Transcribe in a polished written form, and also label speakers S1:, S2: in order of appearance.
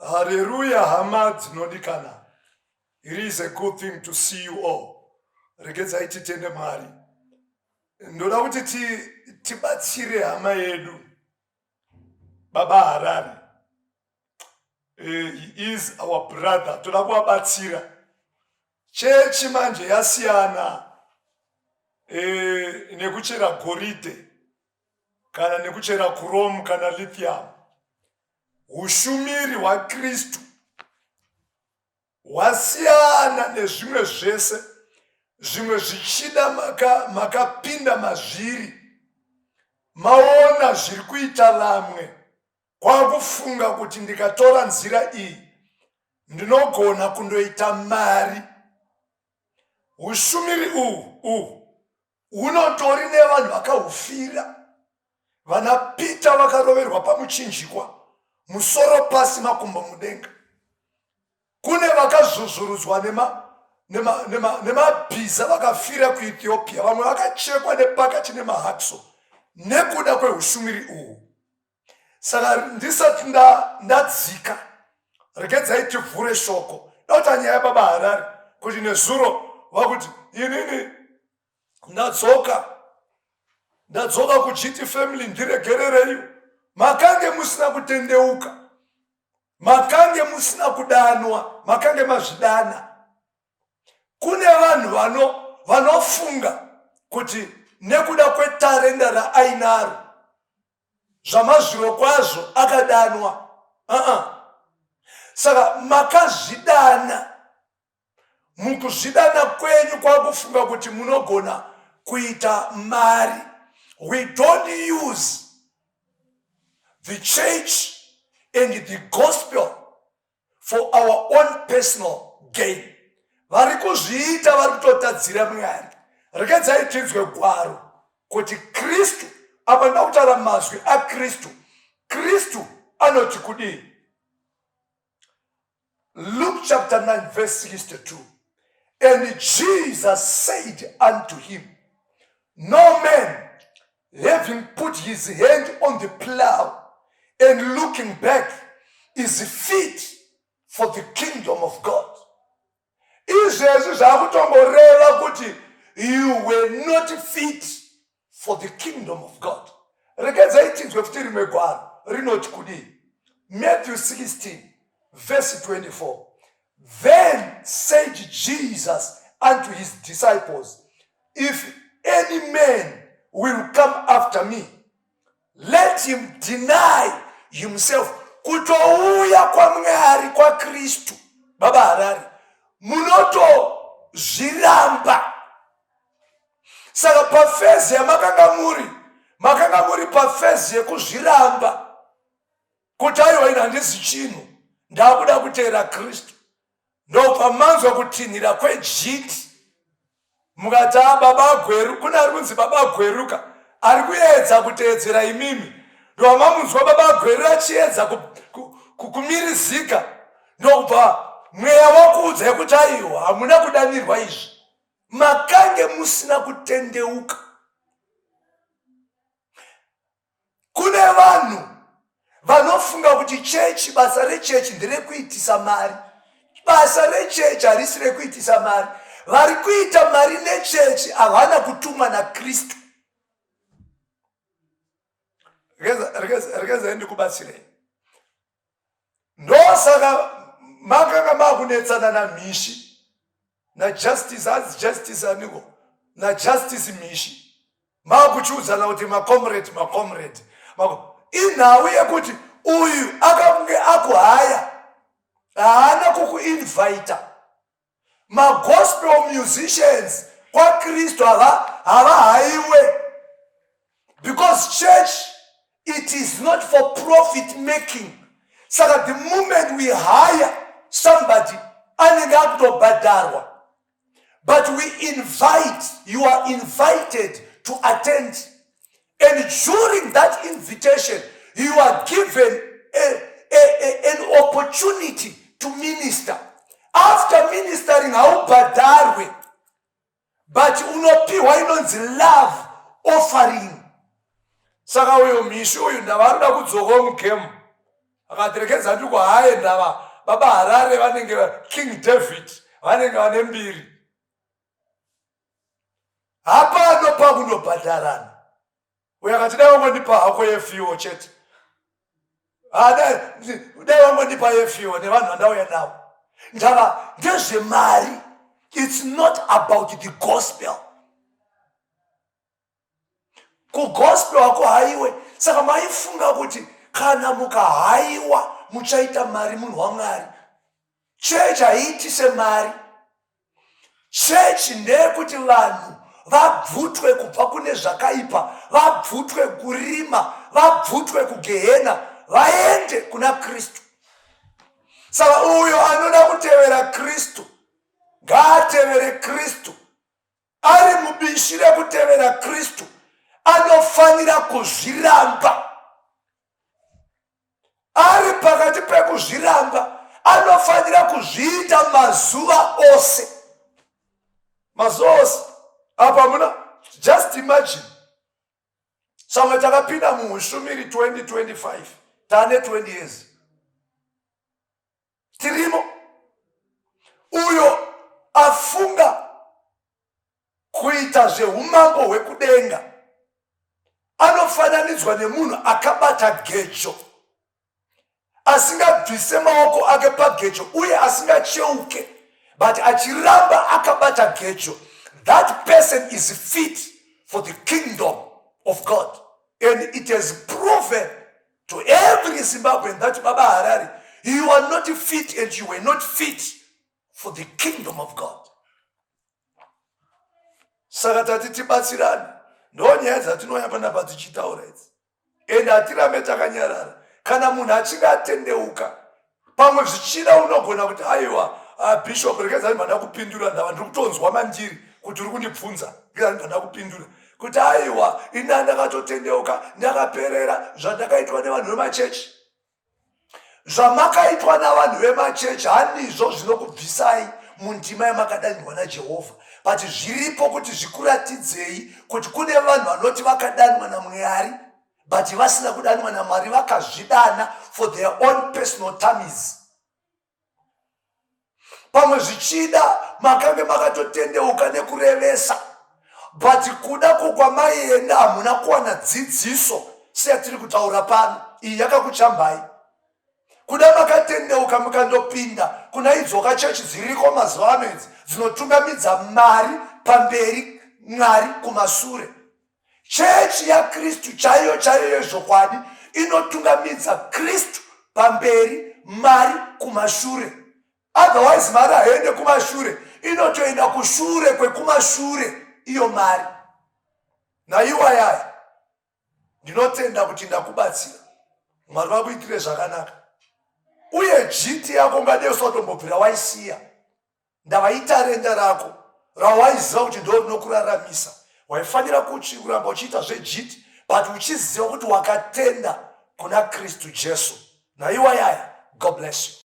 S1: Hallelujah, Hamad Nodikana. It is a good thing to see you all. Regeza iti tende mari. Ndoda kuti tibatsire hama yedu. Baba Harari. He is our brother. Toda kuwabatsira. Chechi manje yasiyana. Nekuchera gorite. Kana nekuchera chrome kana lithium. Ushumiri wa Kristu wasiyana nezvimwe zvese zvimwe zvichida makapinda mazviri maona zviri kuita vamwe kwakufunga kuti ndikatora nzira iyi ndinogona kundoita mari. Ushumiri unotori nevanhu vakahufira vana Peter vakaroverwa pamuchinjikwa musoro pasi makumbo mudenga. Kune vakazvuzvurudzwa nemabhiza vakafira kuEthiopia, vamwe vakachekwa nepakati nemahakso nekuda kweushumiri uhu. Saka ndisati ndadzika regedzai tivhure shoko dauta nyaya yaBaba Harari kuti nezuro vakuti inini ndadzoka kuGT family ndiregerereyo. Makange musina kutendeuka, makange musina kudanwa, makange mazvidana. Kune vanhu vanofunga kuti nekuda kwetarenda raainaro zvamazviro kwazvo akadanwa. Saka makazvidana. Mukuzvidana kwenyu kwakufunga kuti munogona kuita mari. We don't use the church and the gospel for our own personal gain. Varikuzviita varikutotadzira Mwari. Regedzai tinzwe gwaro kuti Kristu, apa ndautaura mazwi aKristu. Kristu anoti kudii? Luke chapter 9 verse 62. And Jesus said unto him, no man having put his hand on the plow and looking back is fit for the kingdom of God. Izvezvi zvakutongoreva kuti you were not fit for the kingdom of God. Regedzai tinzwe futi rimwe gwaro rinoti kudii? Matthew 16 verse 24. Then said Jesus unto his disciples, if any man will come after me, let him deny himself. Kutouya kwa Mwari, kwa Kristu Baba Harari munoto zviramba. Saka pafezi ya makanga muri pafezi yekuzviramba kuti aiwa ina handisi chinhu ndakuda kuteera Kristu. Ndo pamanzwa kutinhira kweGT mukati baba agweru, kuna ari kunzi baba agweruka ari kuedza kuteedzera imimi. Ndo mamunzwa baba agweru achiedza kumirizika. Ndo kubva mweya wakuudza kuti aiwa hamuna kudanirwa izvi, makange musina kutendeuka. Kune vanhu vanofunga kuti chechi, basa rechechi nderekuitisa mari. Basa rechechi harisi rekuitisa mari. Vari kuita mari nechechi havana kutumwa naKristu. Regeza ndikubatsirei. Ndosaka makanga makunetsana naMishi na Justice, as Justice aniko na Justice Mishi makuchiudzana kuti macomrade inhawi yekuti uyu akakunge akuhaya haana kukuinvita. Magospel musicians kwa Kristu havahaiwe, because church, it is not for profit making. Saka the moment we hire somebody anenge akutobhadharwa, but we invite, you are invited to attend, and during that invitation you are given an opportunity to minister. After ministering haubhadharwe, but unopiwa inonzi love offering. Saka uyo Mishi uyu ndavarida kudzoka mugemu akaterekedza ndi kwaayenda baba Harare vanenge King David vanenge vane mbiri. Hapano pakunobhadharana. Uyo akati dai wangondipa hako yefiwo chete. Dai wangondipa yefiwo nevanhu vandauya navo. Ndava ndezvemari. It's not about the gospel. Kugospel wako haiwe. Saka maifunga kuti kana mukahaiwa muchaita mari munhu waMwari. Church haiti semari. Church ndeyekuti vanhu vabvutwe kubva kune zvakaipa, vabvutwe kurima, vabvutwe kugehena, vaende kuna Kristu. Saka uyo anoda kutevera Kristu ngaatevere Kristu. Ari mubishi rekutevera Kristu anofanira kuzviramba. Ari pakati pekuzviramba anofanira kuzviita mazuva ose. Mazuva ose. Apa muna, just imagine. Samwe takapinda muHushumiri 2025. Tane 20 years. Tirimo. Uyo afunga kuita zveumambo hwekudenga anofananidzwa nemunhu akabata gecho, asingabvise maoko ake pagecho uye asingacheuke, but achiramba akabata gecho. That person is fit for the kingdom of God. And it has proven to every Zimbabwean that Baba Harare, you are not fit and you were not fit for the kingdom of God. Saka tati tibatsirane. Ndonyaya dzatinoya panapa tichitaura idzi. And atirambe takanyarara. Kana munhu achinga atendeuka, pamwe zvichida unogona kuti aiwa bishop rekedzani manda kupindura ndava ndiri kutonzwa mandiri kuti uri kundibvunza ngira ndanda kupindura kuti aiwa ina ndakatotendeuka ndakaperera zvandakaitwa nevanhu vemachechi. Zvamakaitwa navanhu vemachechi handizvo zvinokubvisai mundima yamakadanirwa naJehovha, but zviripo kuti zvikuratidzei kuti kune vanhu vanoti vakadanwa naMwari but vasina kudanwa naMwari, vakazvidana for their own personal tummies. Pamwe zvichida makange makatotendeuka nekurevesa, but kuda kwamaienda hamuna kuwana dzidziso seyatiri kutaura pano. Iyi yakakuchambai. Kuda makatendeuka mukandopinda kuna idzoka chechi dziriko mazuva ano idzi dzinotungamidza mari pamberi, Mwari kumasure. Chechi yaKristu chaiyo chaiyo yezvokwadi inotungamidza Kristu pamberi, mari kumashure. Otherwise mari haende kumashure, inotoenda kushure kwekumashure iyo mari. Naiwa yaya ndinotenda kuti ndakubatsira. Mwari vakuitire zvakanaka. Uye jiti yako ngadeswa watombobvira waisiya. Ndavaita renda rako rawaiziva kuti ndo rinokuraramisa. Waifanira kuramba uchiita zvejiti but uchiziva kuti wakatenda kuna Kristu Jesu. Naiwa yaya, God bless you.